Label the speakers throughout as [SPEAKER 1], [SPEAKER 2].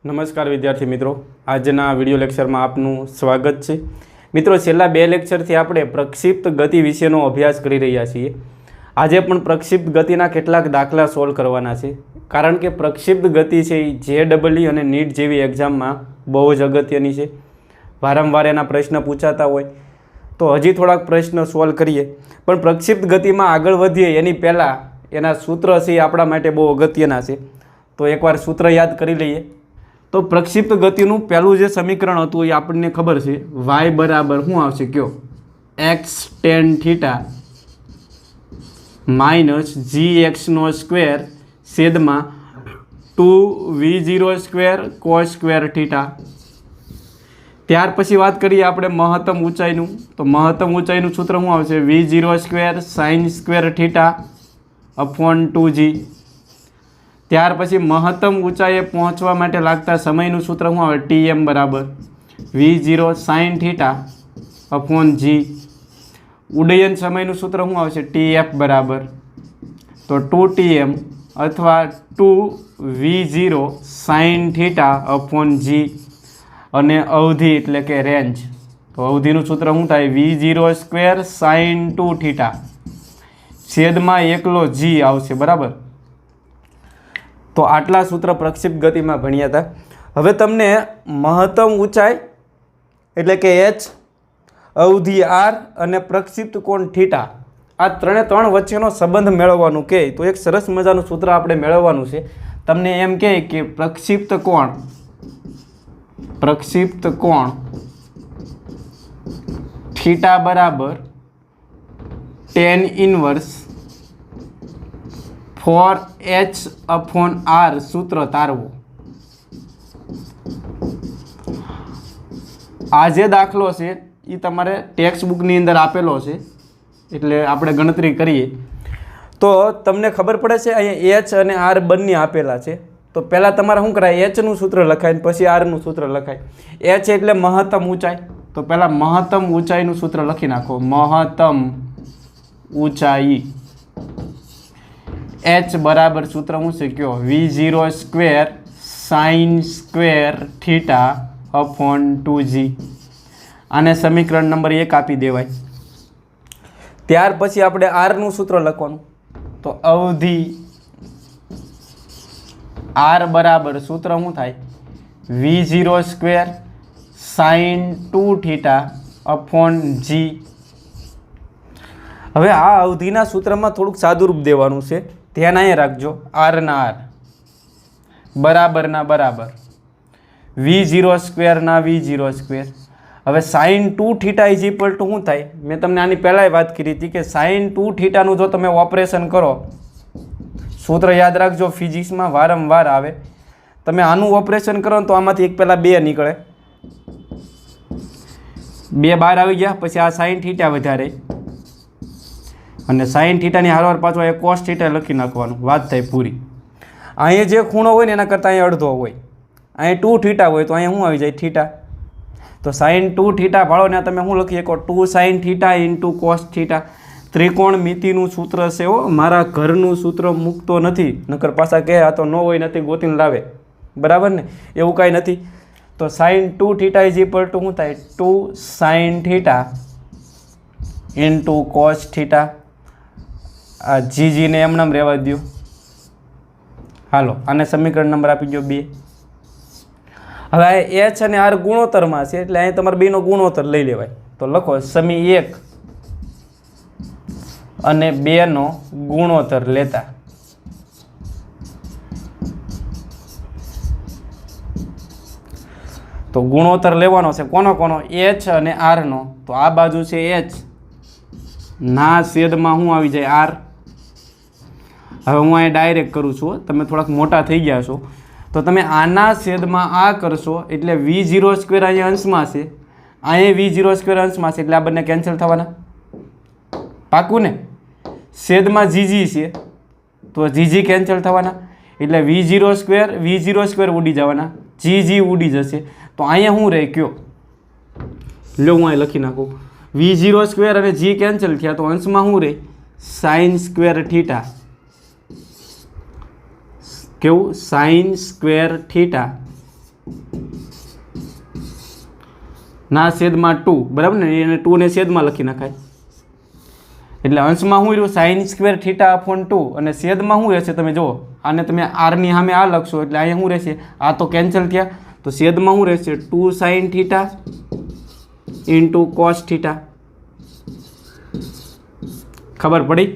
[SPEAKER 1] નમસ્કાર વિદ્યાર્થી મિત્રો, આજના વિડીયો લેક્ચરમાં આપનું સ્વાગત છે। મિત્રો, છેલ્લા બે લેક્ચરથી આપણે પ્રક્ષિપ્ત ગતિ વિશેનો અભ્યાસ કરી રહ્યા છીએ। આજે પણ પ્રક્ષિપ્ત ગતિના કેટલાક દાખલા સોલ્વ કરવાના છે, કારણ કે પ્રક્ષિપ્ત ગતિ છે એ JEE અને નીટ જેવી એક્ઝામમાં બહુ જ અગત્યની છે। વારંવાર એના પ્રશ્ન પૂછાતા હોય તો હજી થોડાક પ્રશ્ન સોલ્વ કરીએ, પણ પ્રક્ષિપ્ત ગતિમાં આગળ વધીએ એની પહેલાં એના સૂત્ર છે એ આપણા માટે બહુ અગત્યના છે। તો એકવાર સૂત્ર યાદ કરી લઈએ। તો પ્રક્ષિપ્ત ગતિનું પહેલું જે સમીકરણ હતું એ આપણને ખબર છે, y બરાબર શું આવશે કયો, x tan θ માઇનસ gx² છેદમાં 2v0² cos સ્ક્વેર θ। ત્યાર પછી વાત કરીએ આપણે મહત્તમ ઊંચાઈનું, તો મહત્તમ ઊંચાઈનું સૂત્ર શું આવશે, v0² sin square θ upon 2g। ત્યાર પછી મહત્તમ ઊંચાઈએ પહોંચવા માટે લાગતા સમયનું સૂત્ર શું આવે, tm બરાબર v0 sin θ અપોન g। ઉડ્ડયન સમયનું સૂત્ર શું આવશે, tf બરાબર તો 2tm અથવા 2v0 sin θ અપોન g। અને અવધિ એટલે કે રેન્જ, તો અવધિનું સૂત્ર શું થાય, v0² sin 2θ છેદમાં એકલો g આવશે બરાબર। તો આટલા સૂત્ર પ્રક્ષિપ્ત ગતિમાં ભણ્યા હતા। હવે તમને મહત્તમ ઊંચાઈ એટલે કે h, અવધિ r અને પ્રક્ષિપ્ત કોણ θ, આ ત્રણ વચ્ચેનો સંબંધ મેળવવાનું કહે તો એક સરસ મજાનું સૂત્ર આપણે મેળવવાનું છે। તમને એમ કહે કે પ્રક્ષિપ્ત કોણ θ બરાબર tan inverse 4h upon r સૂત્ર તારવો। આ જે દાખલો છે એ તમારે ટેક્સ્ટ બુકની અંદર આપેલો છે, એટલે આપણે ગણતરી કરીએ તો તમને ખબર પડે છે અહીંયા h અને r બંને આપેલા છે। તો પહેલાં તમારે શું કરાય, hનું સૂત્ર લખાય ને પછી rનું સૂત્ર લખાય। h એટલે મહત્તમ ઊંચાઈ, તો પહેલાં મહત્તમ ઊંચાઈનું સૂત્ર લખી નાખો, મહત્તમ ઊંચાઈ h બરાબર સૂત્ર શું છે કયો, v0² sin square θ upon 2g। આને સમીકરણ નંબર 1 આપી દેવાય। ત્યાર પછી આપણે rનું સૂત્ર લખવાનું, તો અવધિ r બરાબર સૂત્ર શું થાય, v0² sin 2θ અપોન g। હવે આ અવધિના સૂત્રમાં થોડુંક સાદુરૂપ દેવાનું છે, ધ્યાન અહીંયા રાખજો, r ના r બરાબરના બરાબર v0² ના v0²। હવે sin 2θ ઇઝ ઇક્વલ ટુ શું થાય, મેં તમને આની પહેલાંય વાત કરી હતી કે sin 2θ નું જો તમે ઓપરેશન કરો, સૂત્ર યાદ રાખજો, ફિઝિક્સમાં વારંવાર આવે, તમે આનું ઓપરેશન કરો તો આમાંથી એક પહેલાં 2 નીકળે, 2 બહાર આવી ગયા, પછી આ sin θ વધારે અને sin θ ની હારવાર પાછો એ cos θ લખી નાખવાનું, વાત થાય પૂરી। અહીંયા જે ખૂણો હોય ને એના કરતાં અહીંયા અડધો હોય, અહીંયા 2θ હોય તો અહીંયા શું આવી જાય, θ। તો sin 2θ ભાળો ને તમે શું લખી શકો, 2 sin θ ઇન્ટુ cos θ। ત્રિકોણમિતિનું સૂત્ર છે હો, મારા ઘરનું સૂત્ર મૂકતો નથી, નકર પાછા કહે આ તો ન હોય નથી ગોતીને લાવે, બરાબર ને, એવું કાંઈ નથી। તો sin 2θ ઇઝ ઇક્વલ ટુ શું થાય, 2 sin θ ઇન્ટુ cos θ। આ જીને એમનામ રહેવા દો, હાલો આને સમીકરણ નંબર આપી દો 2। હવે આ h અને r ગુણોત્તરમાં છે, એટલે અહીં તમારે બેનો ગુણોત્તર લઈ લેવાય, તો લખો સમી 1 અને 2 નો ગુણોત્તર લેતા। તો ગુણોત્તર લેવાનો છે કોનો કોનો, h અને r નો, તો આ બાજુ છે h ના છેદમાં શું આવી જાય, r। હવે હું અહીં ડાયરેક્ટ કરું છું, તમે થોડાક મોટા થઈ ગયા છો તો તમે આના છેદમાં આ કરશો એટલે v0² અહીંયા અંશમાં છે, અહીંયા v0² અંશમાં છે, એટલે આ બંને કેન્સલ થવાના, પાકું ને। છેદમાં gg છે તો gg કેન્સલ થવાના, એટલે v0² ઉડી જવાના, gg ઉડી જશે, તો અહીંયા શું રહે કયો, લો હું અહીં લખી નાખું, v0² અને g કેન્સલ થયા તો અંશમાં શું રહે, sin સ્ક્વેર θ। કેવું, sin સ્ક્વેર θ ના છેદમાં 2, બરાબર ને, એને 2 ને છેદમાં લખી નખાય. એટલે અંશમાં શું રહ્યું સાઇન સ્ક્વેર થીટા અપોન 2 અને છેદમાં શું રહેશે તમે જુઓ, આને તમે આરની સામે આ લખશો એટલે અહીંયા શું રહેશે, આ તો કેન્સલ થયા, તો છેદમાં શું રહેશે 2 sine theta into cos theta. ખબર પડી?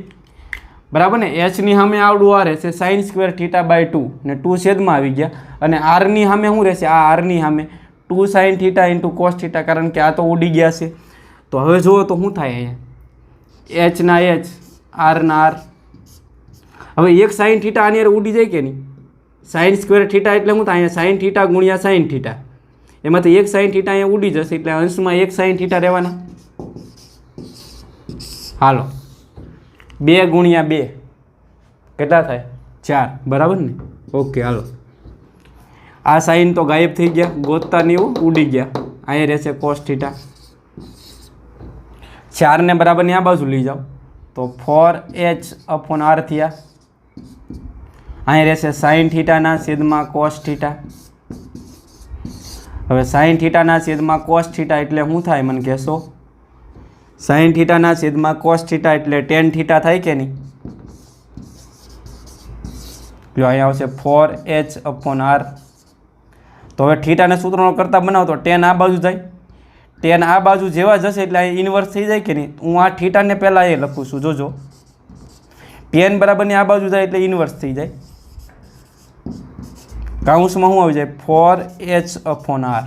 [SPEAKER 1] બરાબર ને. એચની સામે આવડું આ રહેશે સાઇન સ્ક્વેર થીટા બાય 2 ને 2 છેદમાં આવી ગયા, અને આરની સામે શું રહેશે, આ આરની સામે 2 sine theta into cos theta, કારણ કે આ તો ઉડી ગયા છે. તો હવે જુઓ તો શું થાય અહીંયા, એચ ના એચ, આર ના આર. હવે એક સાઇન થીટા આની ઉડી જાય કે નહીં, સાઇન સ્ક્વેર થીટા એટલે શું થાય, અહીંયા સાઇન થીટા ગુણ્યા સાઇન થીટા, એમાંથી એક સાઇન થીટા અહીંયા ઉડી જશે, એટલે અંશમાં એક સાઇન થીટા રહેવાના. હાલો 2 ગુણ્યા 2 કેટલા થાય 4, બરાબર ને. ઓકે હાલો, આ સાઇન તો ગાયબ થઈ ગયા, ગોતતા નહીં એવું, ઉડી ગયા. અહીંયા રહેશે કોસ થીટા. 4 ને બરાબરની આ બાજુ લઈ જાઓ તો 4h અપોન r થયા. અહીં રહેશે સાઇન થીટાના છેદમાં કોસ થીટા. હવે સાઇન થીટાના છેદમાં કોસ થીટા એટલે શું થાય મને કહેશો? સાઇન થીટાના છેદમાં કોસ થીટા એટલે ટેન થીટા થાય કે નહીં? જો અહીંયા આવશે 4h અપોન r. તો હવે થીટાને સૂત્રનો કરતા બનાવો તો ટેન આ બાજુ જાય, ટેન આ બાજુ જેવા જશે એટલે અહીં ઇન્વર્સ થઈ જાય કે નહીં. હું આ થીટાને પહેલાં એ લખું છું, જોજો ટેન બરાબરની આ બાજુ જાય એટલે ઇન્વર્સ થઈ જાય. કાઉન્સમાં શું આવી જાય 4h અપોન r.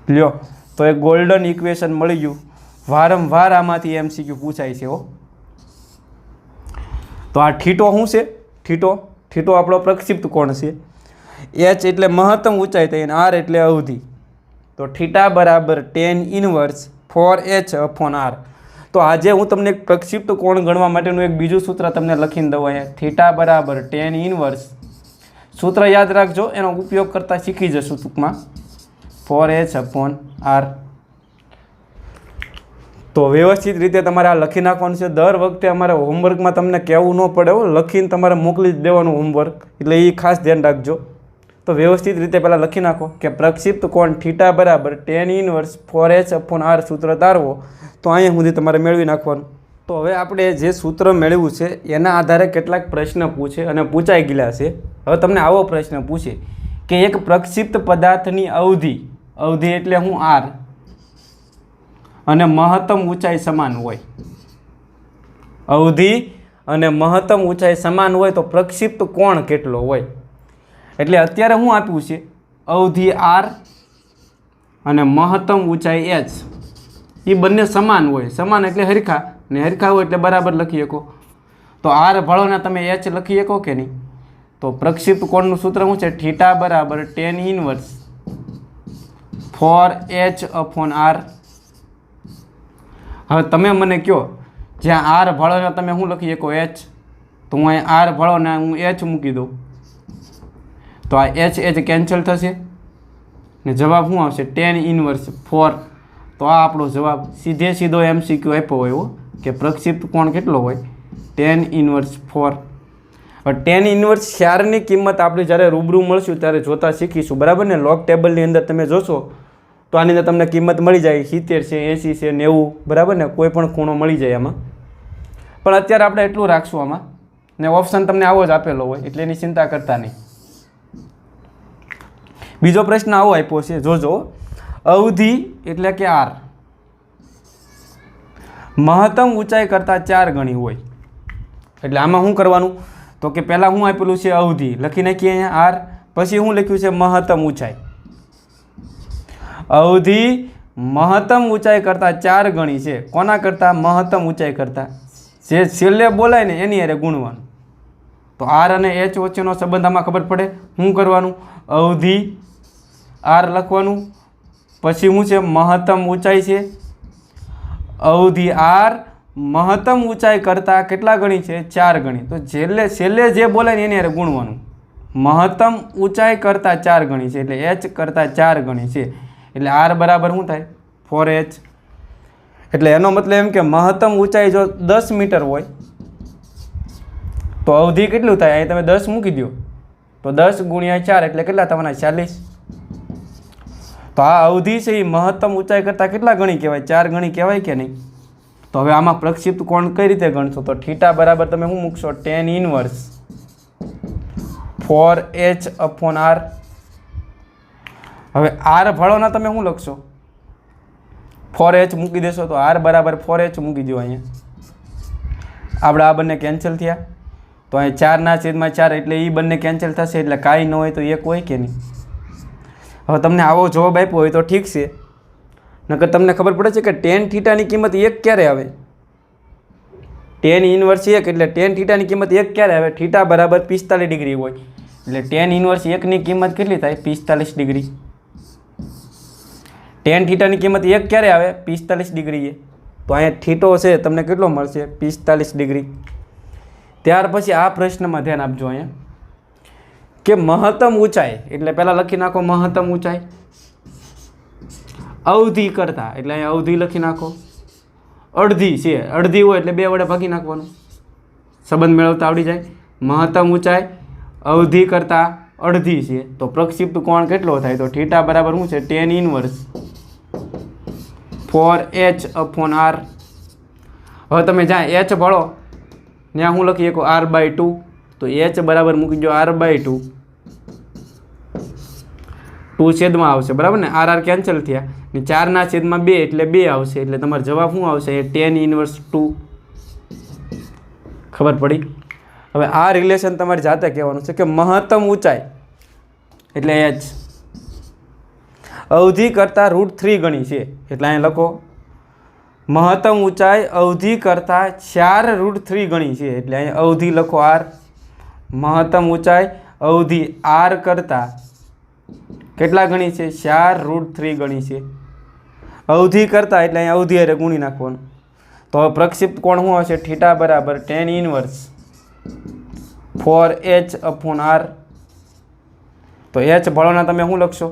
[SPEAKER 1] લ્યો તો એક ગોલ્ડન ઇક્વેશન મળી ગયું. વારંવાર આમાંથી MCQ પૂછાય છે હો. તો આ થીટો શું છે? થીટો આપણો પ્રક્ષિપ્ત કોણ છે. h એટલે મહત્તમ ઊંચાઈ થઈ અને r એટલે અવધિ. તો થીટા બરાબર tan inverse 4h upon r. તો આજે હું તમને એક પ્રક્ષિપ્ત કોણ ગણવા માટેનું એક બીજું સૂત્ર તમને લખીને દઉં અહીંયા. થીટા બરાબર ટેન ઇનવર્સ, સૂત્ર યાદ રાખજો, એનો ઉપયોગ કરતાં શીખી જશું ટૂંકમાં, 4h અપોન r. તો વ્યવસ્થિત રીતે તમારે આ લખી નાખવાનું છે. દર વખતે અમારે હોમવર્કમાં તમને કહેવું ન પડે, લખીને તમારે મોકલી જ દેવાનું હોમવર્ક, એટલે એ ખાસ ધ્યાન રાખજો. તો વ્યવસ્થિત રીતે પહેલાં લખી નાખો કે પ્રક્ષિપ્ત કોણ થીટા બરાબર tan inverse 4h upon r સૂત્ર તારવો. તો અહીંયા સુધી તમારે મેળવી નાખવાનું. તો હવે આપણે જે સૂત્ર મેળવ્યું છે એના આધારે કેટલાક પ્રશ્ન પૂછે અને પૂછાઈ ગયેલા છે. હવે તમને આવો પ્રશ્ન પૂછે કે એક પ્રક્ષિપ્ત પદાર્થની અવધિ એટલે હું r, અને મહત્તમ ઊંચાઈ સમાન હોય. અવધિ અને મહત્તમ ઊંચાઈ સમાન હોય તો પ્રક્ષિપ્ત કોણ કેટલો હોય. એટલે અત્યારે હું આપ્યું છે અવધિ r અને મહત્તમ ઊંચાઈ h, એ બંને સમાન હોય. સમાન એટલે હરખા, ને હરખા હોય એટલે બરાબર લખી શકો. તો r ભળોને તમે h લખી શકો કે નહીં? તો પ્રક્ષિપ્ત કોણનું સૂત્ર શું છે? થીટા બરાબર tan inverse 4h upon r. હવે તમે મને કહો જ્યાં r ભળોને તમે શું લખી શકો h, તો હું અહીં r ભળોને હું h મૂકી દઉં તો આ h કેન્સલ થશે ને જવાબ શું આવશે? Tan inverse 4. તો આ આપણો જવાબ સીધો MCQ આપ્યો હોય એવો કે પ્રક્ષિપ્ત કોણ કેટલો હોય? Tan inverse 4. હવે ટેન ઇનવર્સ 4ની કિંમત આપણે જ્યારે રૂબરૂ મળશું ત્યારે જોતા શીખીશું, બરાબર ને. લોગ ટેબલની અંદર તમે જોશો તો આની અંદર તમને કિંમત મળી જાય, 70 છે, 80 છે, 90, બરાબર ને. કોઈ પણ ખૂણો મળી જાય આમાં. પણ અત્યારે આપણે એટલું રાખશું આમાં, ને ઓપ્શન તમને આવો જ આપેલો હોય એટલે એની ચિંતા કરતા નહીં. બીજો પ્રશ્ન આવો આપ્યો છે, જોજો. અવધિ એટલે કે r મહત્તમ ઊંચાઈ કરતાં 4 ગણી હોય. એટલે આમાં શું કરવાનું? તો કે પહેલાં શું આપેલું છે? અવધિ લખી નાખીએ અહીંયા r, પછી શું લખ્યું છે? મહત્તમ ઊંચાઈ. અવધિ મહત્તમ ઊંચાઈ કરતાં 4 ગણી છે. કોના કરતાં? મહત્તમ ઊંચાઈ કરતાં. જે છેલ્લે બોલાય ને એની હારે ગુણવાનું. તો r અને h વચ્ચેનો સંબંધ આમાં ખબર પડે. શું કરવાનું? અવધિ r લખવાનું, પછી શું છે? મહત્તમ ઊંચાઈ છે. અવધિ r મહત્તમ ઊંચાઈ કરતાં કેટલા ગણી છે? 4 ગણી. તો છેલ્લે જે બોલાય ને એની હારે ગુણવાનું. મહત્તમ ઊંચાઈ કરતાં 4 ગણી છે એટલે h કરતાં 4 ગણી છે એટલે r બરાબર શું થાય? 4h. એટલે એનો મતલબ એમ કે મહત્તમ ઊંચાઈ જો 10 મીટર હોય તો અવધિ કેટલું થાય? અહીં તમે 10 મૂકી દો તો 10 ગુણ્યા 4 એટલે કેટલા થવાના? 40. તો આ અવધિ છે એ મહત્તમ ઊંચાઈ કરતાં કેટલા ગણી કહેવાય? 4 ગણી કહેવાય કે નહીં? તો હવે આમાં પ્રક્ષિપ્ત કોણ કઈ રીતે ગણશો? તો થીટા બરાબર તમે શું મૂકશો? tan inverse 4h/r. હવે r ભાળોના તમે શું લખશો? 4h મૂકી દેશો તો r બરાબર 4h મૂકી દો. અહીંયા આપણે આ બંને કેન્સલ થયા તો અહીં 4/4 એટલે એ બંને કેન્સલ થશે એટલે કાંઈ ન હોય તો એક હોય કે નહીં? હવે તમને આવો જવાબ આપ્યો હોય તો ઠીક છે, નકર તમને ખબર પડે છે કે tan થીટાની કિંમત 1 ક્યારે આવે? tan ઇનવર્સ 1 એટલે tan થીટાની કિંમત 1 ક્યારે આવે? થીટા બરાબર 45 ડિગ્રી હોય એટલે tan ઇનવર્સ 1ની કિંમત કેટલી થાય? 45 ડિગ્રી. tan થીટાની કિંમત 1 ક્યારે આવે? 45 ડિગ્રીએ. તો અહીંયા થીટો છે તમને કેટલો મળશે? 45 ડિગ્રી. ત્યાર પછી આ પ્રશ્નમાં ધ્યાન આપજો અહીંયા કે મહત્તમ ઊંચાઈ એટલે પહેલાં લખી નાખો મહત્તમ ઊંચાઈ અવધિ કરતાં, એટલે અહીંયા અવધિ લખી નાખો. અડધી છે, અડધી હોય એટલે 2 વડે ભાગી નાખવાનું, સંબંધ મેળવતા આવડી જાય. મહત્તમ ઊંચાઈ અવધિ કરતાં અડધી છે તો પ્રક્ષિપ્ત કોણ કેટલો થાય? તો થીટા બરાબર શું છે? tan inverse 4h/r. હવે તમે જ્યાં h ભળો ત્યાં હું લખી શકો r/2 તો h બરાબર મૂકી દો r/2. 2 છેદમાં આવશે બરાબર ને? r કેન્સલ થયા ને 4/2 એટલે 2 આવશે એટલે તમારો જવાબ શું આવશે? tan inverse 2. ખબર પડી? હવે આ રિલેશન તમારે જાતે કહેવાનું છે કે મહત્તમ ઊંચાઈ એટલે h અવધિ કરતાં √3 ગણી છે એટલે અહીંયા લખો મહત્તમ ઊંચાઈ અવધિ કરતાં 4√3 ગણી છે એટલે અહીંયા અવધિ લખો r. મહત્તમ ઊંચાઈ અવધિ r કરતાં કેટલા ગણી છે? 4√3 ગણી છે. અવધિ કરતાં એટલે અહીંયા અવધિ હારે ગુણી નાખવાનું. તો હવે પ્રક્ષિપ્ત કોણ શું હશે? થીટા બરાબર tan ઇનવર્સ 4h/r. તો h ભળોના તમે શું લખશો?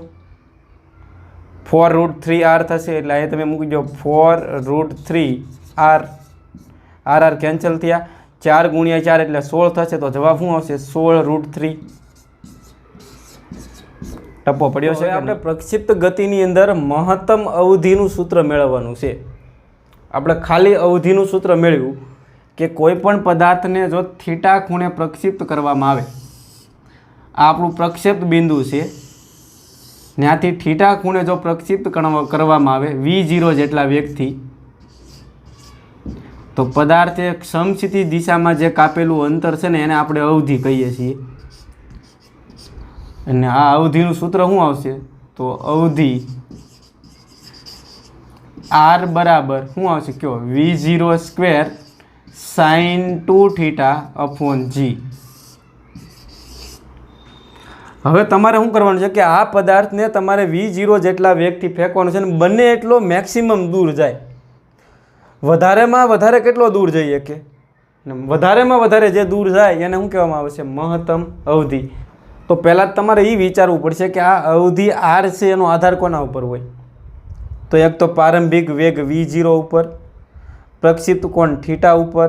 [SPEAKER 1] 4√3r થશે એટલે અહીંયા તમે મૂકી દો 4√3r. r કેન્સલ થયા 4 × 4 એટલે 16 થશે તો જવાબ શું આવશે? 16√3. ટપ્પો પડ્યો છે. આપણે પ્રક્ષિપ્ત ગતિની અંદર મહત્તમ અવધિનું સૂત્ર મેળવવાનું છે. આપણે ખાલી અવધિનું સૂત્ર મેળવ્યું કે કોઈ પણ પદાર્થને જો થીટા ખૂણે પ્રક્ષિપ્ત કરવામાં આવે, આ આપણું પ્રક્ષેપ બિંદુ છે, ત્યાંથી થીટા ખૂણે જો પ્રક્ષિપ્ત કરવામાં આવે v0 જેટલા વેગથી તો પદાર્થે સમક્ષિતિ દિશામાં જે કાપેલું અંતર છે ને એને આપણે અવધિ કહીએ છીએ. અને આ અવધિનું સૂત્ર શું આવશે? તો અવધિ r બરાબર શું આવશે? કયો? v0² sin 2θ/g. હવે તમારે શું કરવાનું છે કે આ પદાર્થને તમારે v0 જેટલા વેગથી ફેંકવાનું છે અને બંને એટલો મેક્સિમમ દૂર જાય. વધારેમાં વધારે કેટલો દૂર જઈએ કે વધારેમાં વધારે જે દૂર જાય એને શું કહેવામાં આવે છે? મહત્તમ અવધિ. તો પહેલાં તમારે એ વિચારવું પડશે કે આ અવધિ r છે એનો આધાર કોના ઉપર હોય? તો એક તો પ્રારંભિક વેગ v0 ઉપર, પ્રક્ષિપ્ત કોણ થીટા ઉપર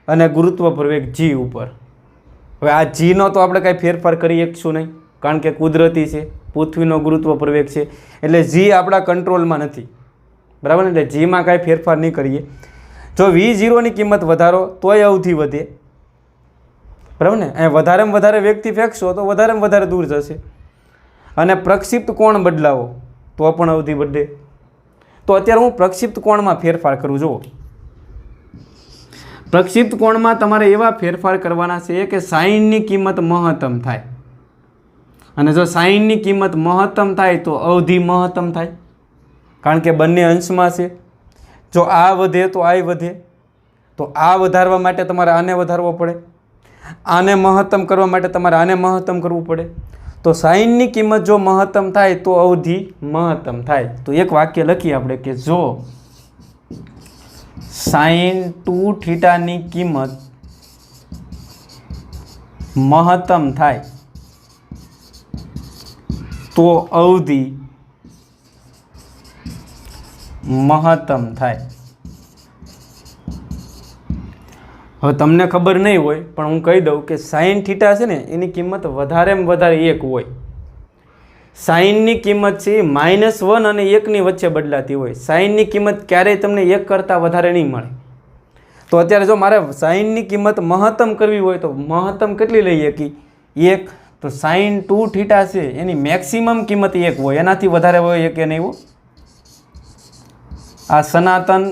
[SPEAKER 1] અને ગુરુત્વ પ્રવેગ g ઉપર. હવે આ જીનો તો આપણે કાંઈ ફેરફાર કરી શકશું નહીં કારણ કે કુદરતી છે, પૃથ્વીનો ગુરુત્વ પ્રવેગ છે એટલે જી આપણા કંટ્રોલમાં નથી બરાબર ને? એટલે જીમાં કાંઈ ફેરફાર નહીં કરીએ. જો v0ની કિંમત વધારો તોય અવધિ વધે બરાબર ને? અહીંયા વધારેમાં વધારે વેગથી ફેંકશો તો વધારેમાં વધારે દૂર જશે અને પ્રક્ષિપ્ત કોણ બદલાવો તો પણ અવધિ વધે. તો અત્યારે હું પ્રક્ષિપ્ત કોણમાં ફેરફાર કરું. જુઓ, પ્રક્ષિપ્ત કોણમાં તમારે એવા ફેરફાર કરવાના છે કે સાઇનની કિંમત મહત્તમ થાય અને જો સાઇનની કિંમત મહત્તમ થાય તો અવધિ મહત્તમ થાય કારણ કે બંને અંશમાં છે. જો આ વધે તો આ વધે, તો આ વધારવા માટે તમારે આને વધારવો પડે, આને મહત્તમ કરવા માટે તમારે આને મહત્તમ કરવું પડે. તો સાઇનની કિંમત જો મહત્તમ થાય તો અવધિ મહત્તમ થાય. તો એક વાક્ય લખીએ આપણે કે જો sin 2θની કિંમત મહત્તમ થાય તો અવધિ મહત્તમ થાય. હવે તમને ખબર નહીં હોય પણ હું કહી દઉં કે sin θ છે ને એની કિંમત વધારેમાં વધારે 1 હોય. સાઇનની કિંમત છે -1 અને 1ની વચ્ચે બદલાતી હોય. સાઇનની કિંમત ક્યારેય તમને 1 કરતાં વધારે નહીં મળે. તો અત્યારે જો મારે સાઇનની કિંમત મહત્તમ કરવી હોય તો મહત્તમ કેટલી લઈએ કે 1. તો સાઇન 2θ છે એની મેક્સિમમ કિંમત 1 હોય, એનાથી વધારે હોય કે નહીં હોય. આ સનાતન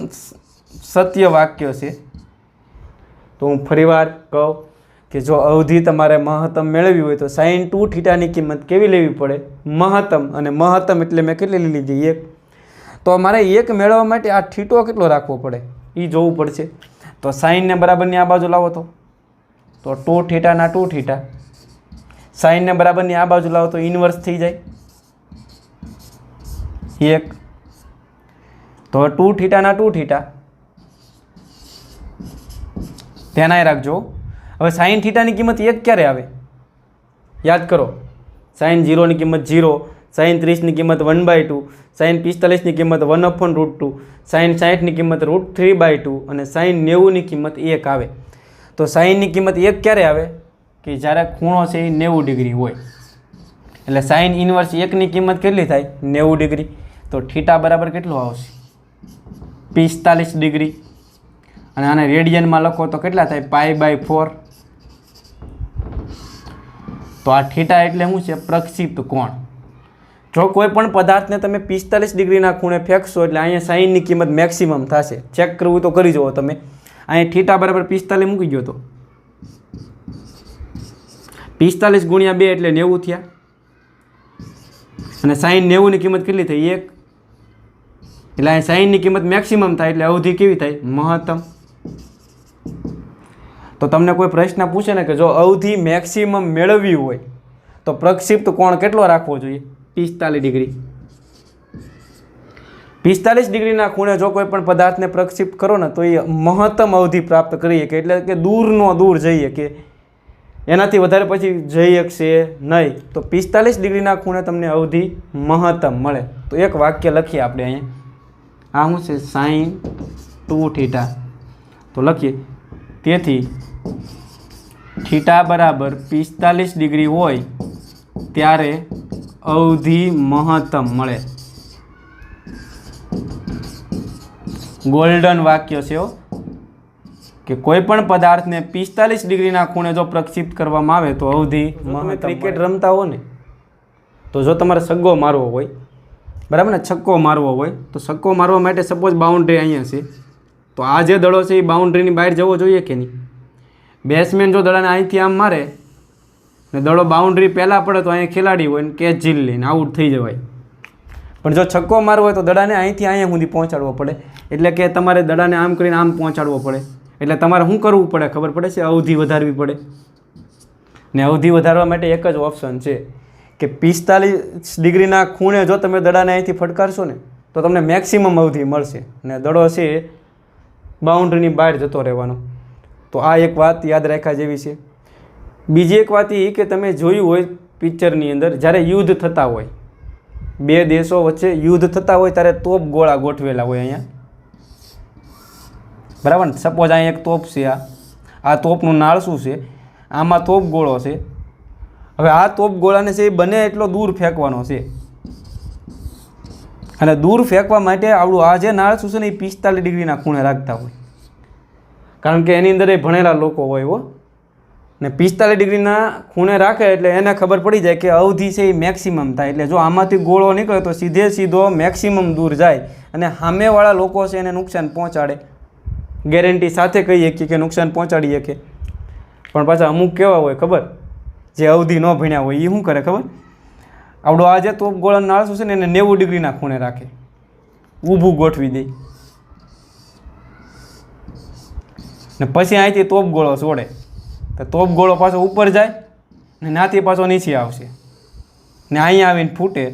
[SPEAKER 1] સત્ય વાક્ય છે. તો હું ફરીવાર કહું કે જો અવધિ તમારે મહત્તમ મેળવવી હોય તો સાઇન 2θની કિંમત કેવી લેવી પડે? મહત્તમ. અને મહત્તમ એટલે મેં કેટલી લીધી? 1. તો મારે 1 મેળવવા માટે આ થીટો કેટલો રાખવો પડે એ જોવું પડશે. તો સાઇનને બરાબરની આ બાજુ લાવો તો 2θ ના 2θ. સાઇનને બરાબરની આ બાજુ લાવો તો ઇન્વર્સ થઈ જાય 1. તો 2θ ના 2θ ધ્યાન રાખજો. હવે સાઇન થીટાની કિંમત 1 ક્યારે આવે? યાદ કરો. સાઇન 0ની કિંમત 0, સાઇન 30ની કિંમત 1/2, સાઇન 45ની કિંમત 1/√2, સાઇન 60ની કિંમત √3/2 અને સાઇન 90ની કિંમત 1 આવે. તો સાઇનની કિંમત 1 ક્યારે આવે? કે જ્યારે ખૂણો છે એ 90 ડિગ્રી હોય. એટલે સાઇન ઇન્વર્સ 1ની કિંમત કેટલી થાય? 90 ડિગ્રી. તો થીટા બરાબર કેટલું આવશે? 45 ડિગ્રી. અને આને રેડિયનમાં લખો તો કેટલા થાય? π/4. તો આ થીટા એટલે શું છે? પ્રક્ષિપ્ત કોણ. જો કોઈ પણ પદાર્થને તમે 45 ડિગ્રીના ખૂણે ફેંકશો એટલે અહીંયા સાઇનની કિંમત મેક્સિમમ થશે. ચેક કરવું તો કરી જુઓ તમે. અહીંયા થીટા બરાબર 45 મૂકી ગયો તો 45 × 2 એટલે 90 થયા. અને સાઇન 90ની કિંમત કેટલી થઈ? 1. એટલે અહીંયા સાઇનની કિંમત મેક્સિમમ થાય એટલે અવધિ કેવી થાય? મહત્તમ. તો તમને કોઈ પ્રશ્ન પૂછે ને કે જો અવધિ મેક્સિમમ મેળવવી હોય તો પ્રક્ષિપ્ત કોણ કેટલો રાખવો જોઈએ? 45 ડિગ્રી. 45 ડિગ્રીના ખૂણે જો કોઈ પણ પદાર્થને પ્રક્ષિપ્ત કરો ને તો એ મહત્તમ અવધિ પ્રાપ્ત કરીએ કે એટલે કે દૂરનો દૂર જઈએ કે એનાથી વધારે પછી જઈ શકશે નહીં. તો 45 ડિગ્રીના ખૂણે તમને અવધિ મહત્તમ મળે. તો એક વાક્ય લખીએ આપણે અહીંયા. આ શું છે? સાઇન 2θ. તો લખીએ તેથી થીટા બરાબર 45 ડિગ્રી હોય ત્યારે અવધિ મહત્તમ મળે. ગોલ્ડન વાક્ય છે કે કોઈ પણ પદાર્થને 45 ડિગ્રીના ખૂણે જો પ્રક્ષિપ્ત કરવામાં આવે તો અવધિ મહત્તમ. ક્રિકેટ રમતા હો ને તો જો તમારે છગ્ગો મારવો હોય, બરાબર ને, છક્કો મારવો હોય તો છક્કો મારવા માટે સપોઝ બાઉન્ડ્રી અહીંયા છે તો આ જે દડો છે એ બાઉન્ડ્રીની બહાર જવો જોઈએ કે નહીં? બેટ્સમેન જો દડાને અહીંથી આમ મારે ને દડો બાઉન્ડ્રી પહેલાં પડે તો અહીંયા ખેલાડી હોય ને કેચ ઝીલ લઈને આઉટ થઈ જવાય. પણ જો છક્કો મારવો હોય તો દડાને અહીંથી અહીંયા સુધી પહોંચાડવો પડે. એટલે કે તમારે દડાને આમ કરીને આમ પહોંચાડવો પડે. એટલે તમારે શું કરવું પડે ખબર પડે છે? અવધિ વધારવી પડે. ને અવધિ વધારવા માટે એક જ ઓપ્શન છે કે 45 ડિગ્રીના ખૂણે જો તમે દડાને અહીંથી ફટકારશો ને તો તમને મેક્સિમમ અવધિ મળશે ને દડો છે બાઉન્ડ્રીની બહાર જતો રહેવાનો. તો આ એક વાત યાદ રાખ્યા જેવી છે. બીજી એક વાત એ કે તમે જોયું હોય પિક્ચરની અંદર જ્યારે યુદ્ધ થતા હોય, બે દેશો વચ્ચે યુદ્ધ થતા હોય ત્યારે તોપ ગોળા ગોઠવેલા હોય અહીંયા, બરાબર ને. સપોઝ અહીંયા એક તોપ છે, આ તોપનું નાળ શું છે? આમાં તોપ ગોળો છે. હવે આ તોપ ગોળાને છે એ બને એટલો દૂર ફેંકવાનો છે અને દૂર ફેંકવા માટે આવડું આ જે નાળ શું છે ને એ 45 ડિગ્રીના ખૂણે રાખતા હોય. કારણ કે એની અંદર એ ભણેલા લોકો હોય હો ને 45 ડિગ્રીના ખૂણે રાખે એટલે એને ખબર પડી જાય કે અવધિ છે એ મેક્સિમમ થાય. એટલે જો આમાંથી ગોળો નીકળે તો સીધો મેક્સિમમ દૂર જાય અને સામેવાળા લોકો છે એને નુકસાન પહોંચાડે. ગેરંટી સાથે કહીએ કે નુકસાન પહોંચાડી શકે. પણ પાછા અમુક કેવા હોય ખબર? જે અવધિ ન ભણ્યા હોય એ શું કરે ખબર? આવડો આ જે તોપ ગોળાનો નાળ શું છે ને એને 90 ડિગ્રીના ખૂણે રાખે, ઊભું ગોઠવી દે ને પછી અહીંથી તોપ ગોળો છોડે તો તોપ ગોળો પાછો ઉપર જાય ને નાથી પાછો નીચે આવશે ને અહીંયા આવીને ફૂટે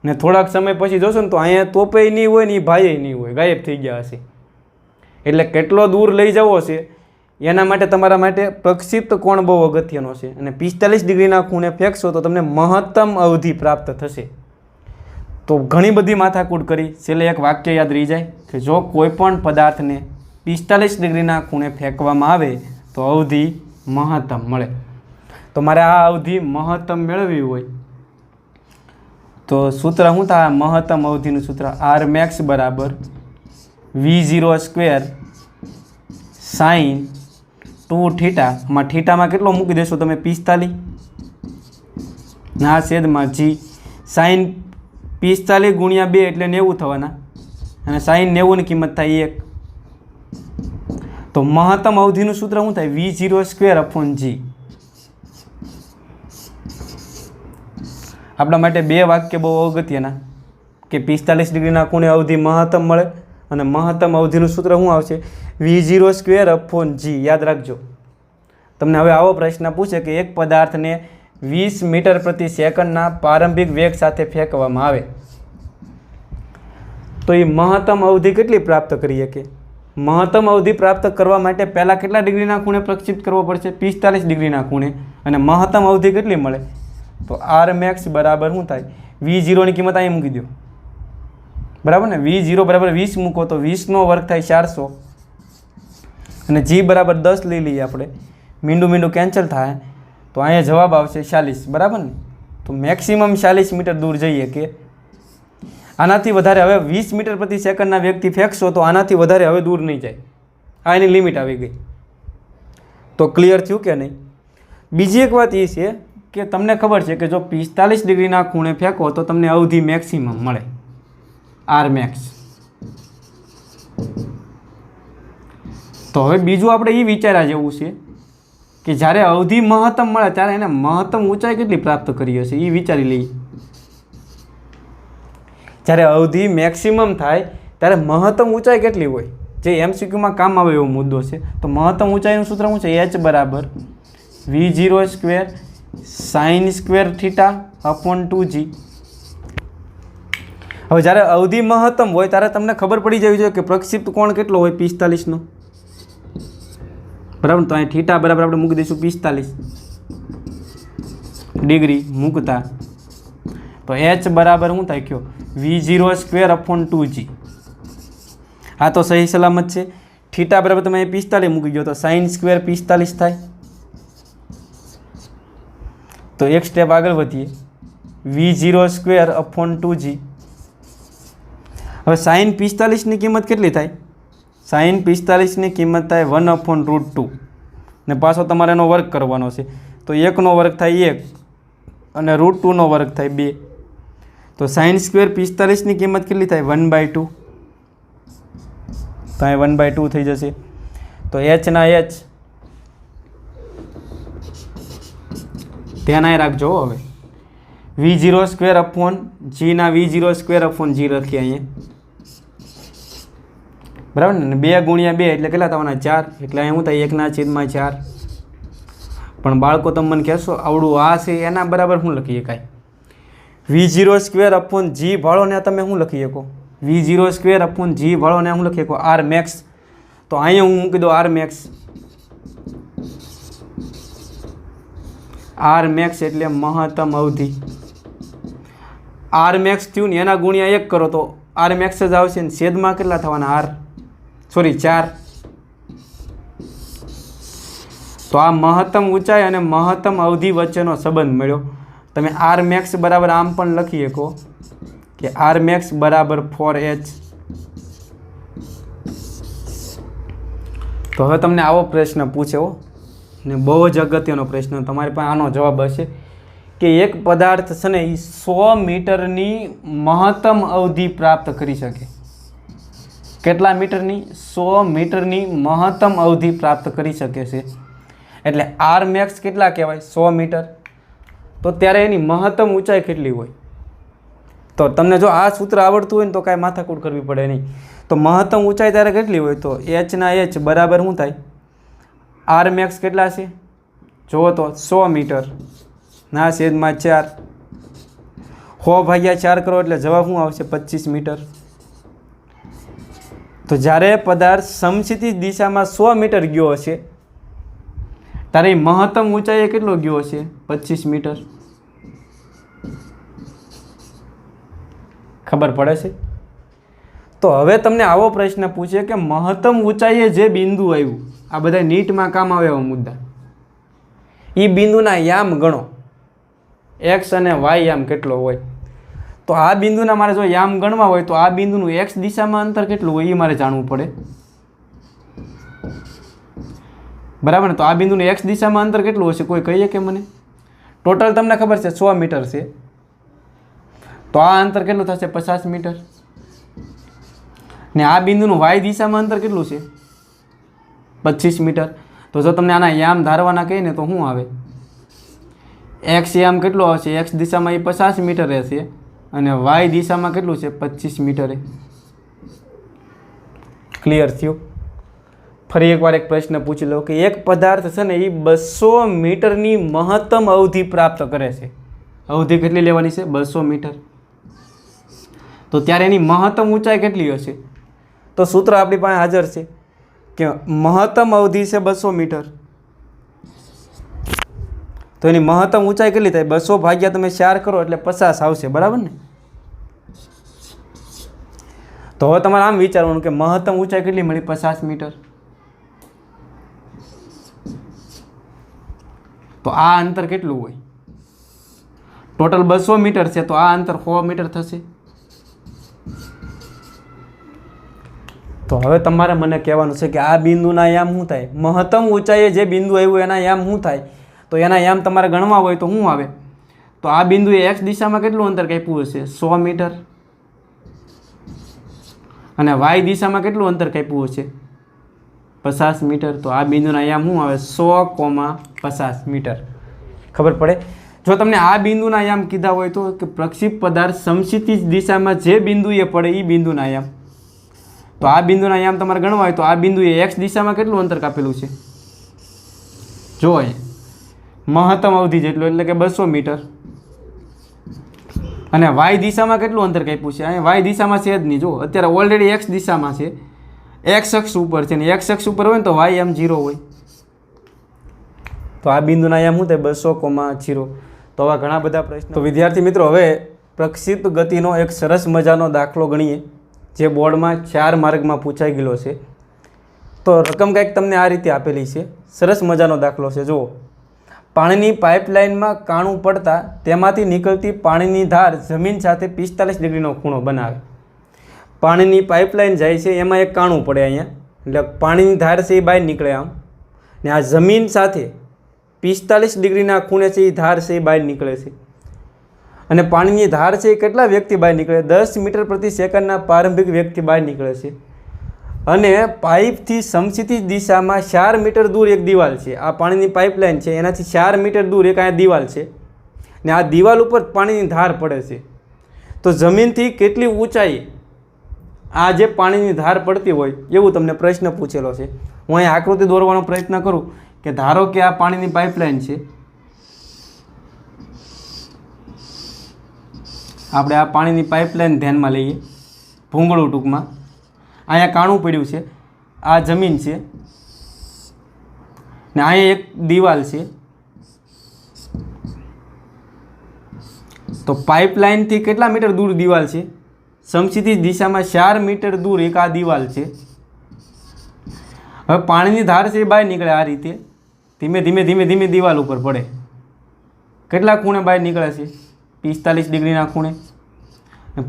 [SPEAKER 1] ને થોડાક સમય પછી જોશો ને તો અહીંયા તોપે નહીં હોય ને એ ભાઈએ નહીં હોય, ગાયબ થઈ ગયા હશે. એટલે કેટલો દૂર લઈ જવો છે એના માટે તમારા માટે પ્રક્ષિપ્ત કોણ બહુ અગત્યનો છે. અને 45 ડિગ્રીના ખૂણે ફેંકશો તો તમને મહત્તમ અવધિ પ્રાપ્ત થશે. તો ઘણી બધી માથાકૂટ કરી, છેલ્લે એક વાક્ય યાદ રહી જાય કે જો કોઈ પણ પદાર્થને 45 ડિગ્રીના ખૂણે ફેંકવામાં આવે તો અવધિ મહત્તમ મળે. તો મારે આ અવધિ મહત્તમ મેળવવી હોય તો સૂત્ર શું થાય? મહત્તમ અવધિનું સૂત્ર આર મેક્સ બરાબર V0 સ્ક્વેર સાઇન 2 થીટા. માં થીટામાં કેટલો મૂકી દેશો તમે? 45 ના છેદમાં જી. સાઇન 45 ગુણ્યા 2 એટલે 90 થવાના, અને સાઇન 90 ની કિંમત થાય 1. તો મહત્તમ અવધિનું સૂત્ર શું થાય? V0 સ્ક્વેર અપોન જી. આપણા માટે બે વાક્ય બહુ અગત્યના, કે 45 ડિગ્રીના ખૂણે અવધિ મહત્તમ મળે, અને મહત્તમ અવધિનું સૂત્ર શું આવશે? V0 સ્ક્વેર અપોન જી. યાદ રાખજો. તમને હવે આવો પ્રશ્ન પૂછે કે એક પદાર્થને 20 મીટર પ્રતિ સેકન્ડના પ્રારંભિક વેગ સાથે ફેંકવામાં આવે, તો એ મહત્તમ અવધિ કેટલી પ્રાપ્ત કરી શકે? મહત્તમ અવધિ પ્રાપ્ત કરવા માટે પહેલાં કેટલા ડિગ્રીના ખૂણે પ્રક્ષિપ્ત કરવો પડશે? 45 ડિગ્રીના ખૂણે. અને મહત્તમ અવધિ કેટલી મળે? તો આર મેક્સ બરાબર શું થાય? V0 ની કિંમત અહીં મૂકી દો, બરાબર ને? V0 બરાબર 20 મૂકો તો 20નો વર્ગ થાય 400, અને G બરાબર 10 લઈ લઈએ આપણે. મીંડું કેન્સલ થાય, તો અહીંયા જવાબ આવશે 40, બરાબર ને? તો મેક્સિમમ 40 મીટર દૂર જઈએ કે આનાથી વધારે. હવે 20 મીટર પ્રતિ સેકન્ડના વેગથી ફેંકશો તો આનાથી વધારે હવે દૂર નહીં જાય. આ એની લિમિટ આવી ગઈ. તો ક્લિયર થયું કે નહીં? બીજી એક વાત એ છે કે તમને ખબર છે કે જો 45 ડિગ્રીના ખૂણે ફેંકો તો તમને અવધિ મેક્સિમમ મળે, આર મેક્સ. તો હવે બીજું આપણે એ વિચાર્યા જેવું છે કે જ્યારે અવધિ મહત્તમ મળે ત્યારે એને મહત્તમ ઊંચાઈ કેટલી પ્રાપ્ત કરી હશે એ વિચારી લઈએ. જ્યારે અવધિ મેક્સિમમ થાય ત્યારે મહત્તમ ઊંચાઈ કેટલી હોય, જે MCQમાં કામ આવે એવો મુદ્દો છે. તો મહત્તમ ઊંચાઈનું સૂત્ર શું છે? H બરાબર V0 square sine square theta upon 2G. હવે જ્યારે અવધિ મહત્તમ હોય ત્યારે તમને ખબર પડી જવી જોઈએ કે પ્રક્ષિપ્ત કોણ કેટલો હોય? 45નો, બરાબર? તો અહીં થીટા બરાબર આપણે મૂકી દઈશું 45 ડિગ્રી મૂકતા, તો H બરાબર શું થાય? કયો? V0 square upon 2G. આ તો સહી સલામત છે. થીટા બરાબર તમે અહીં 45 મૂકી ગયો તો સાઇન સ્ક્વેર 45 થાય. તો એક સ્ટેપ આગળ વધીએ, V0 સ્ક્વેર અપોન 2G. હવે સાઇન 45ની કિંમત કેટલી થાય? સાઇન 45ની કિંમત થાય 1/√2, ને પાછો તમારે એનો વર્ગ કરવાનો છે. તો 1નો વર્ગ થાય 1 અને √2નો વર્ગ થાય 2. તો સાઇન સ્ક્વેર 45ની કિંમત કેટલી થાય? 1/2. તો અહીં 1/2 થઈ જશે. તો H ના H ધ્યાન અહીં રાખજો. હવે V0 સ્ક્વેર અપોન G ના V0 સ્ક્વેર અપોન G લખીએ અહીંયા, બરાબર ને? 2 ગુણ્યા 2 એટલે કેટલા થવાના? 4. એટલે અહીં શું થાય? 1/4. પણ બાળકો તમે મને કહેશો આવડું આ છે એના બરાબર શું લખી શકાય? V0 સ્ક્વેર અપોન G ભાળો ને તમે શું લખી શકો? V0 સ્ક્વેર અપોન G ભાળો ને શું લખી શકો? R max. તો અહીંયા હું મૂકી દઉં આર મેક્સ. આર મેક્સ એટલે મહત્તમ અવધિ. આર મેક્સ થયું ને એના ગુણ્યા 1 કરો તો આર મેક્સ જ આવશે ને છેદમાં કેટલા થવાના? 4. તો આ મહત્તમ ઊંચાઈ અને મહત્તમ અવધિ વચ્ચેનો સંબંધ મળ્યો. તમે આર મેક્સ બરાબર આમ પણ લખી શકો કે આર મેક્સ બરાબર 4H. તો હવે તમને આવો પ્રશ્ન પૂછ્યો ને બહુ જ અગત્યનો પ્રશ્ન, તમારી પાસે આનો જવાબ હશે કે એક પદાર્થ છે ને એ 100 મીટરની મહત્તમ અવધિ પ્રાપ્ત કરી શકે. કેટલા મીટરની? 100 મીટરની મહત્તમ અવધિ પ્રાપ્ત કરી શકે છે. એટલે આર મેક્સ કેટલા કહેવાય? 100 મીટર. તો ત્યારે એની મહત્તમ ઊંચાઈ કેટલી હોય? તો તમને જો આ સૂત્ર આવડતું હોય ને તો કાંઈ માથાકૂટ કરવી પડે નહીં. તો મહત્તમ ઊંચાઈ ત્યારે કેટલી હોય? તો H ના H બરાબર શું થાય? આર મેક્સ કેટલા છે? જુઓ તો 100 મીટર ના છેદમાં 4. 100/4 કરો એટલે જવાબ શું આવશે? 25 મીટર. તો જ્યારે પદાર્થ સમક્ષિતિજ દિશામાં 100 મીટર ગયો હશે ત્યારે મહત્તમ ઊંચાઈએ કેટલો ગયો હશે? 25 મીટર. ખબર પડે છે? તો હવે તમને આવો પ્રશ્ન પૂછે કે મહત્તમ ઊંચાઈએ જે બિંદુ આવ્યું, આ બધા નીટમાં કામ આવે એવા મુદ્દા, એ બિંદુના યામ ગણો, એક્સ અને વાય યામ કેટલો હોય? તો આ બિંદુના મારે જો યામ ગણવા હોય તો આ બિંદુનું એક્સ દિશામાં અંતર કેટલું હોય એ મારે જાણવું પડે, બરાબર ને? તો આ બિંદુનું એક્સ દિશામાં અંતર કેટલું હશે, કોઈ કહીએ કે મને? ટોટલ તમને ખબર છે 100 મીટર છે, તો આ અંતર કેટલું થશે? 50 મીટર. ને આ બિંદુનું વાય દિશામાં અંતર કેટલું છે? 25 મીટર. તો જો તમને આના યામ ધારવાના કહીએ ને તો શું આવે? એક્સ યામ કેટલો આવશે? એક્સ દિશામાં એ 50 મીટર રહેશે અને વાય દિશામાં કેટલું છે? 25 મીટરે. ક્લિયર થયું? ફરી એકવાર એક પ્રશ્ન પૂછી લો કે એક પદાર્થ છે ને એ 200 મીટરની મહત્તમ અવધિ પ્રાપ્ત કરે છે. અવધિ કેટલી લેવાની છે? 200 મીટર. તો ત્યારે એની મહત્તમ ઊંચાઈ કેટલી હશે? તો સૂત્ર આપણી પાસે હાજર છે કે મહત્તમ અવધિ છે 200 મીટર. તો એની મહત્તમ ઊંચાઈ કેટલી થાય? 200 ભાગ્યા તમે 4 કરો એટલે 50 આવશે, બરાબર ને? તો હવે તમારે આમ વિચારવાનું કે મહત્તમ ઊંચાઈ કેટલી મળી? 50 મીટર. તો આ અંતર કેટલું હોય? ટોટલ 200 મીટર છે તો આ અંતર 100 મીટર થશે. તો હવે તમારે મને કહેવાનું છે કે આ બિંદુના યામ શું થાય? મહત્તમ ઊંચાઈએ જે બિંદુ આવ્યું એના યામ શું થાય? તો એના યામ તમારે ગણવા હોય તો શું આવે? તો આ બિંદુએ એક્સ દિશામાં કેટલું અંતર કાપ્યું હશે? 100 મીટર. અને વાય દિશામાં કેટલું અંતર કાપ્યું હશે? 50 મીટર. તો આ બિંદુના યામ શું આવે? 100,50 મીટર. ખબર પડે? જો તમને આ બિંદુના યામ કીધા હોય તો કે પ્રક્ષેપ પદાર્થ સમક્ષિતિજ દિશામાં જે બિંદુએ પડે એ બિંદુના યામ. તો આ બિંદુના યામ તમારે ગણવા હોય તો આ બિંદુએ એક્સ દિશામાં કેટલું અંતર કાપેલું છે? જો મહત્તમ અવધિ જેટલું એટલે કે 200 મીટર. અને વાય દિશામાં કેટલું અંતર કાપ્યું છે? અહીંયા વાય દિશામાં છે જ નહીં. જો અત્યારે ઓલરેડી એક્સ દિશામાં છે, એક્સ અક્ષ ઉપર છે ને એક્સ અક્ષ ઉપર હોય ને તો વાય એમ 0 હોય. તો આ બિંદુના યામ શું થાય? 200,0. તો આવા ઘણા બધા પ્રશ્નો. તો વિદ્યાર્થી મિત્રો, હવે પ્રક્ષિપ્ત ગતિનો એક સરસ મજાનો દાખલો ગણીએ જે બોર્ડમાં 4 માર્કમાં પૂછાઈ ગયેલો છે. તો રકમ કંઈક તમને આ રીતે આપેલી છે. સરસ મજાનો દાખલો છે. જુઓ, પાણીની પાઇપલાઇનમાં કાણું પડતા તેમાંથી નીકળતી પાણીની ધાર જમીન સાથે 45 ડિગ્રીનો ખૂણો બનાવે. પાણીની પાઇપલાઇન જાય છે એમાં એક કાણું પડે અહીંયા, એટલે પાણીની ધાર છે એ બહાર નીકળે આમ, ને આ જમીન સાથે 45 ડિગ્રીના ખૂણે છે એ ધાર છે એ બહાર નીકળે છે. અને પાણીની ધાર છે એ કેટલા વેગથી બહાર નીકળે? 10 મીટર પ્રતિ સેકન્ડના પ્રારંભિક વેગથી બહાર નીકળે છે. અને પાઇપથી સમક્ષિતિજ દિશામાં 4 મીટર દૂર એક દિવાલ છે. આ પાણીની પાઇપલાઇન છે એનાથી 4 મીટર દૂર એક અહીંયા દિવાલ છે ને આ દિવાલ ઉપર પાણીની ધાર પડે છે. તો જમીનથી કેટલી ઊંચાઈ આ જે પાણીની ધાર પડતી હોય એવું તમને પ્રશ્ન પૂછેલો છે. હું અહીં આકૃતિ દોરવાનો પ્રયત્ન કરું કે ધારો કે આ પાણીની પાઇપલાઇન છે, આપણે આ પાણીની પાઇપલાઇન ધ્યાનમાં લઈએ, ભૂંગળું ટૂંકમાં. અહીંયા કાણું પડ્યું છે, આ જમીન છે ને અહીંયા એક દિવાલ છે. તો પાઇપલાઇનથી કેટલા મીટર દૂર દિવાલ છે? સમક્ષિતિજ દિશામાં 4 મીટર દૂર એક આ દિવાલ છે. હવે પાણીની ધાર છે એ બહાર નીકળે આ રીતે, ધીમે ધીમે ધીમે ધીમે દિવાલ ઉપર પડે. કેટલા ખૂણે બહાર નીકળે છે? 45 ડિગ્રીના ખૂણે.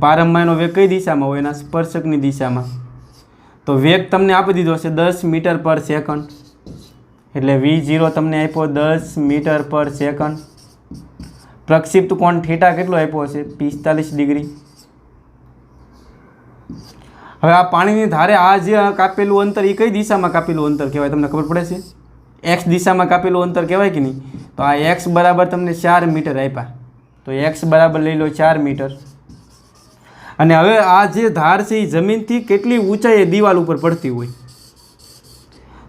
[SPEAKER 1] પ્રારંભમાં એનો વેગ કઈ દિશામાં હોય? એના સ્પર્શકની દિશામાં. તો વેગ તમને આપી દીધો છે 10 મીટર પર સેકન્ડ, એટલે V0 તમને આપ્યો 10 મીટર પર સેકન્ડ. પ્રક્ષિપ્ત કોણ થીટા કેટલો આપ્યો છે? 45 ડિગ્રી. હવે આ પાણીની ધારે આ જે કાપેલું અંતર એ કઈ દિશામાં કાપેલું અંતર કહેવાય? તમને ખબર પડે છે? એક્સ દિશામાં કાપેલું અંતર કહેવાય કે નહીં? તો આ એક્સ બરાબર તમને 4 મીટર આપ્યા, તો એક્સ બરાબર લઈ લો 4 મીટર. અને હવે આ જે ધાર છે એ જમીનથી કેટલી ઊંચાઈ દિવાલ ઉપર પડતી હોય,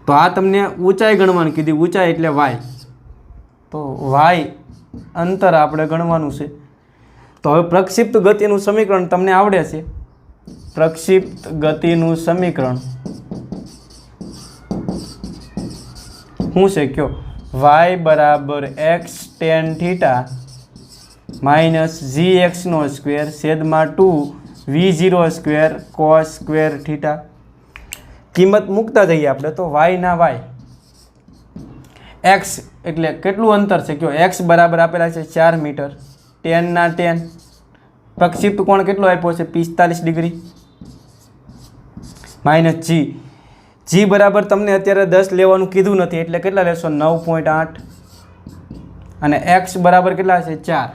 [SPEAKER 1] તો આ તમને ઊંચાઈ ગણવાની કીધી. ઊંચાઈ એટલે વાય. તો વાય અંતર આપણે ગણવાનું છે. તો હવે પ્રક્ષિપ્ત ગતિનું સમીકરણ તમને આવડે છે. પ્રક્ષિપ્ત ગતિનું સમીકરણ શું છે કયો? y બરાબર x tan theta minus gx નો સ્ક્વેર છેદમાં 2 v0 square cos square theta. કિંમત મૂકતા જઈએ આપણે. તો y ના y, x એટલે કેટલું અંતર છે કયો? x બરાબર આપેલા છે 4 મીટર, tan ના tan પ્રક્ષિપ્ત કોણ કેટલો આપ્યો છે 45 ડિગ્રી માઇનસ જી. જી બરાબર તમને અત્યારે 10 લેવાનું કીધું નથી એટલે કેટલા લેશો 9.8 અને એક્સ બરાબર કેટલા છે 4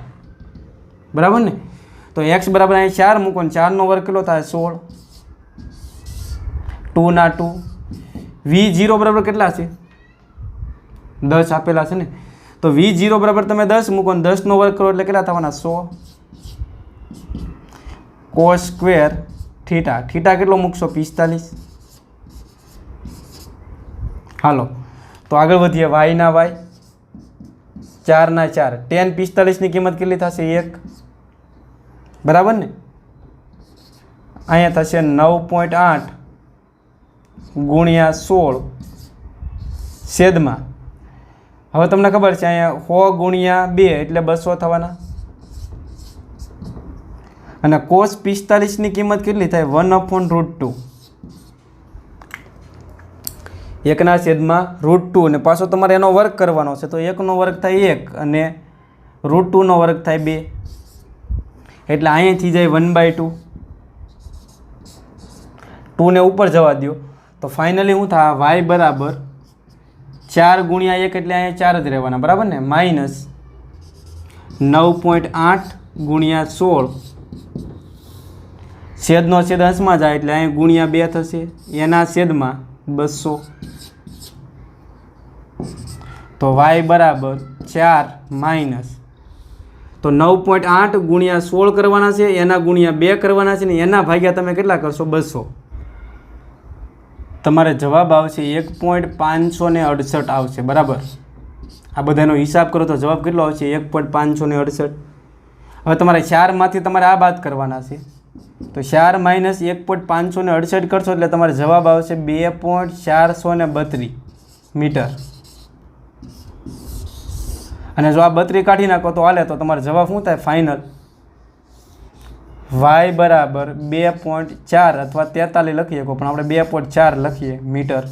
[SPEAKER 1] બરાબર ને. તો એક્સ બરાબર અહીં 4 મૂકો ને 4 નો વર્ગ કેટલો થાય 16. 2 ના 2 V0 બરાબર કેટલા છે 10 આપેલા છે ને. તો V0 બરાબર તમે 10 મૂકો ને 10 નો વર્ગ કરો એટલે કેટલા થવાના 100 cos સ્ક્વેર થીટા. થીટા કેટલો મૂકશો 45. હાલો તો આગળ વધીએ. y ના y 4 ના 4 tan 45 ની કિંમત કેટલી થશે 1 બરાબર ને. અહીંયા થશે 9.8 ગુણ્યા 16 છેદમાં. હવે તમને ખબર છે અહીંયા 100 ગુણ્યા 2 એટલે 200 થવાના. અને cos 45 ની કિંમત કેટલી થાય 1/√2 1 છેદમાં √2 અને પાછો તમારે એનો વર્ગ કરવાનો છે. તો 1 નો વર્ગ થાય 1 અને √2 નો વર્ગ થાય 2 એટલે અહીંયાથી જાય 1/2. 2 ને ઉપર જવા દો તો ફાઇનલી શું થાય y બરાબર 4 ગુણ્યા 1 એટલે અહીંયા 4 જ રહેવાના બરાબર ને. માઇનસ 9.8 ગુણ્યા 16 છેદનો છેદ અંશમાં જાય એટલે અહીં ગુણ્યા 2 થશે એના છેદમાં 200. તો y બરાબર 4 માઇનસ તો 9.8 ગુણ્યા 16 કરવાના છે એના ગુણ્યા 2 કરવાના છે ને એના ભાગ્યા તમે કેટલા કરશો 200. તમારે જવાબ આવશે 1.568 આવશે બરાબર. આ બધાનો હિસાબ કરો તો જવાબ કેટલો આવશે 1.568. હવે તમારે 4 માંથી તમારે આ બાદ કરવાના છે તો 4 માઇનસ 1.568 કરશો એટલે તમારે જવાબ આવશે 2.432 મીટર. અને જો આ 32 કાઢી નાખો તો હાલે તો તમારો જવાબ શું થાય ફાઇનલ y બરાબર 2.4 અથવા 43 લખી શકો પણ આપણે 2.4 લખીએ મીટર.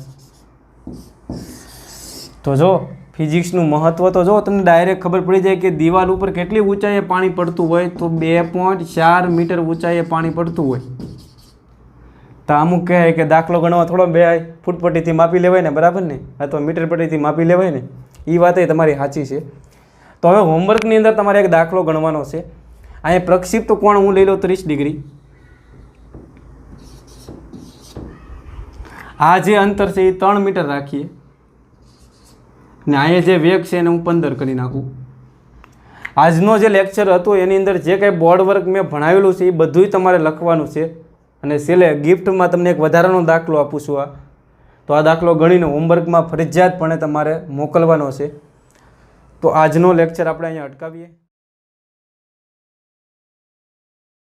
[SPEAKER 1] તો જો ફિઝિક્સનું મહત્ત્વ તો જો તમને ડાયરેક્ટ ખબર પડી જાય કે દિવાલ ઉપર કેટલી ઊંચાઈએ પાણી પડતું હોય તો 2.4 મીટર ઊંચાઈએ પાણી પડતું હોય. તો અમુક કહે કે દાખલો ગણવા થોડો 2 ફૂટપટ્ટીથી માપી લેવાય ને બરાબર ને અથવા મીટર પટ્ટીથી માપી લેવાય ને એ વાત એ તમારી સાચી છે. તો હવે હોમવર્કની અંદર તમારે એક દાખલો ગણવાનો છે. અહીંયા પ્રક્ષિપ્ત કોણ હું લઈ લઉં 30 ડિગ્રી. આ જે અંતર છે એ 3 મીટર રાખીએ ને અહીંયા જે વેગ છે એને હું 15 કરી નાખું. આજનો જે લેક્ચર હતો એની અંદર જે કંઈ બોર્ડ વર્ક મેં ભણાવેલું છે એ બધુંય તમારે લખવાનું છે. અને છેલ્લે ગિફ્ટમાં તમને એક વધારાનો દાખલો આપું છું. તો આ દાખલો ગણીને હોમવર્કમાં ફરજિયાતપણે તમારે મોકલવાનો છે. તો આજનો લેક્ચર આપણે અહીંયા અટકાવીએ.